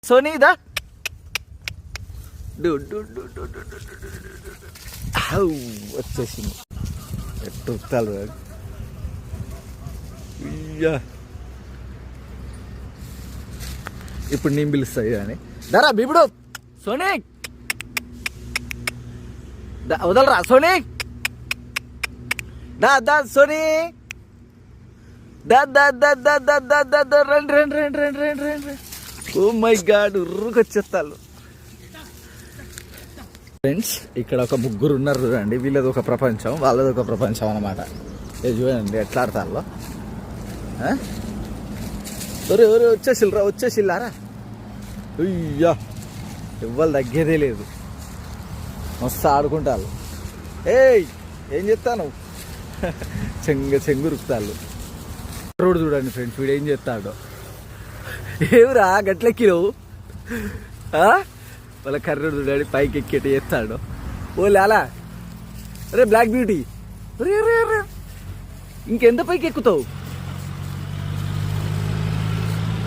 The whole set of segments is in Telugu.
సోనీ దా వచ్చేసింది ఎట్టుతాడు ఇప్పుడు నేను పిలుస్తాయి కానీ దారా బిబుడు సోనీ వదలరా సోనీ దా దా సోనీ దా దా దా దా దా దా దా దా రండి రండి రండి రండి రండి రండి. ఓ మై గాడ్ ఉర్రుకొచ్చేస్తాను. ఫ్రెండ్స్ ఇక్కడ ఒక ముగ్గురు ఉన్నారు చూడండి, వీళ్ళది ఒక ప్రపంచం వాళ్ళది ఒక ప్రపంచం అన్నమాట. ఏ చూడండి ఎట్లా ఆడతారు. ఒరే ఒరే వచ్చేసిల్రా వచ్చేసిల్లారా. అయ్యా ఎవ్వరు తగ్గేదే లేదు, మస్తు ఆడుకుంటారు. ఏయ్ ఏం చెప్తాను చెంగురుకుతాళ్ళు. రోడ్డు చూడండి ఫ్రెండ్స్, వీడు ఏం చేస్తాడో. ఏవురా గట్లెక్కిరావు వాళ్ళ కర్రోడు చూడండి పైకి ఎక్కేట చేస్తాడు. ఓ లాలా అరే బ్లాక్ బ్యూటీ రే రే రే ఇంకెంత పైకి ఎక్కుతావు.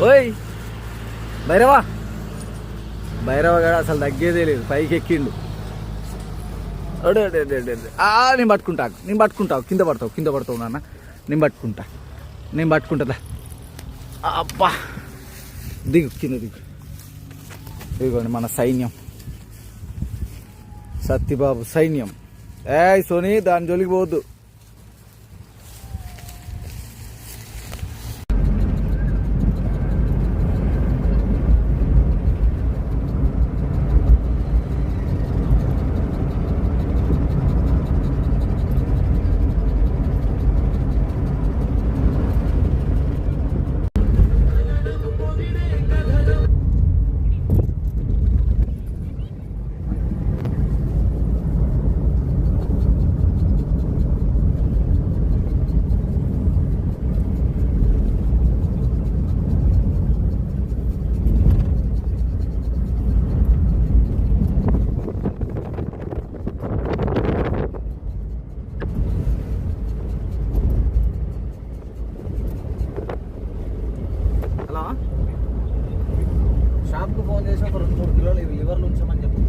ఓయ్ భైరవా భైరవ గడ అసలు తగ్గేదే లేదు, పైకి ఎక్కిండు. నేను పట్టుకుంటావు కింద పడతావు నాన్న, నేను పట్టుకుంటుందా. అబ్బా దిగు కింద దిగు. ఇదిగోండి మన సైన్యం, సత్యబాబు సైన్యం. ఏయ్ సోనీ దాని జోలికి పోవద్దు. షాప్కు ఫోన్ చేసి ఒక 2-3 కిలోలు లివర్లు ఉంచమని చెప్పు.